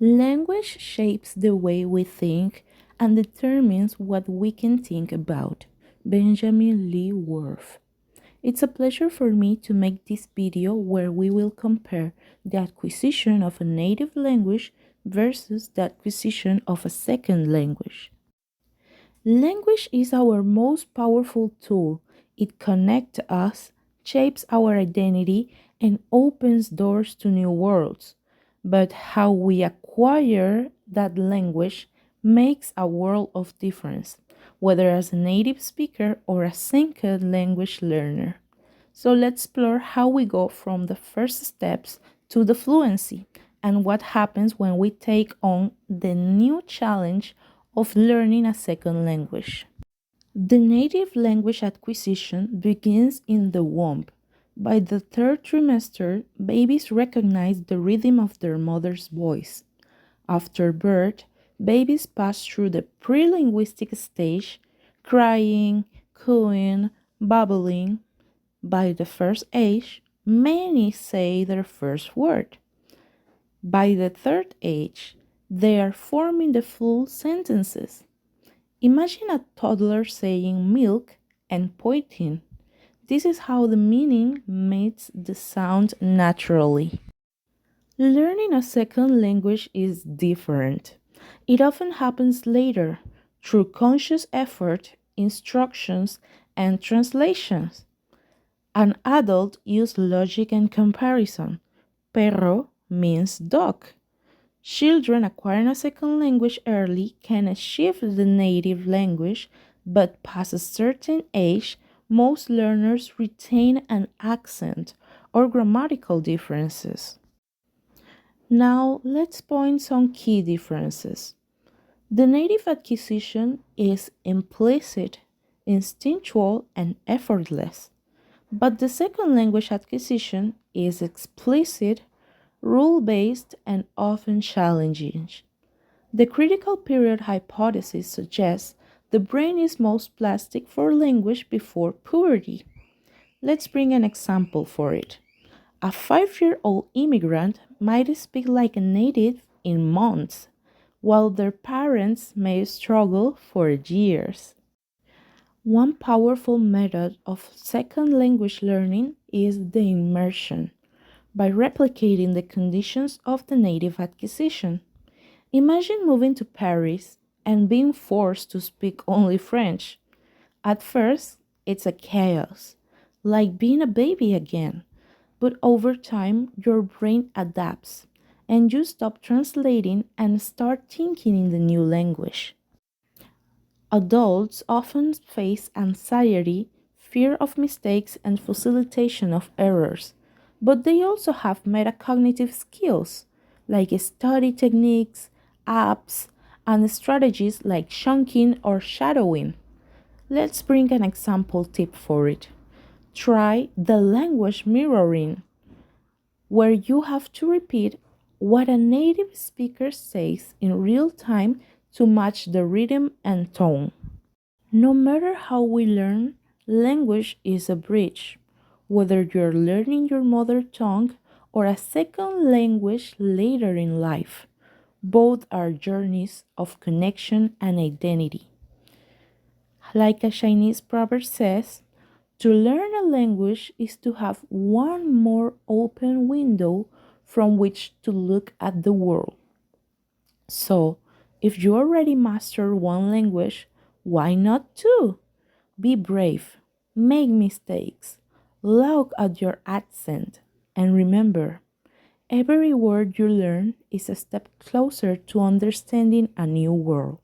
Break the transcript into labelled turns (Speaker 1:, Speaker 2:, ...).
Speaker 1: Language shapes the way we think and determines what we can think about. Benjamin Lee Worth. It's a pleasure for me to make this video where we will compare the acquisition of a native language versus the acquisition of a second language. Language is our most powerful tool. It connects us, shapes our identity, and opens doors to new worlds. But how we acquire that language makes a world of difference, whether as a native speaker or a second language learner. So let's explore how we go from the first steps to the fluency and what happens when we take on the new challenge of learning a second language. The native language acquisition begins in the womb. By the third trimester, babies recognize the rhythm of their mother's voice. After birth, babies pass through the pre-linguistic stage, crying, cooing, babbling. By the first age, many say their first word. By the third age, they are forming the full sentences. Imagine a toddler saying milk and pointing. This is how the meaning meets the sound naturally. Learning a second language is different. It often happens later through conscious effort, instructions, and translations. An adult uses logic and comparison. Perro means dog. Children acquiring a second language early can achieve the native language, but past a certain age, most learners retain an accent or grammatical differences. Now, let's point some key differences. The native acquisition is implicit, instinctual, and effortless, but the second language acquisition is explicit, rule-based, and often challenging. The critical period hypothesis suggests the brain is most plastic for language before puberty. Let's bring an example for it. A 5-year-old immigrant might speak like a native in months, while their parents may struggle for years. One powerful method of second language learning is the immersion, by replicating the conditions of the native acquisition. Imagine moving to Paris and being forced to speak only French. At first, it's a chaos, like being a baby again. But over time, your brain adapts, and you stop translating and start thinking in the new language. Adults often face anxiety, fear of mistakes, and facilitation of errors, but they also have metacognitive skills like study techniques, apps, and strategies like chunking or shadowing. Let's bring an example tip for it. Try the language mirroring, where you have to repeat what a native speaker says in real time to match the rhythm and tone. No matter how we learn, language is a bridge. Whether you're learning your mother tongue or a second language later in life, both are journeys of connection and identity. Like a Chinese proverb says, to learn a language is to have one more open window from which to look at the world. So, if you already mastered one language, why not two? Be brave, make mistakes, look at your accent, and remember, every word you learn is a step closer to understanding a new world.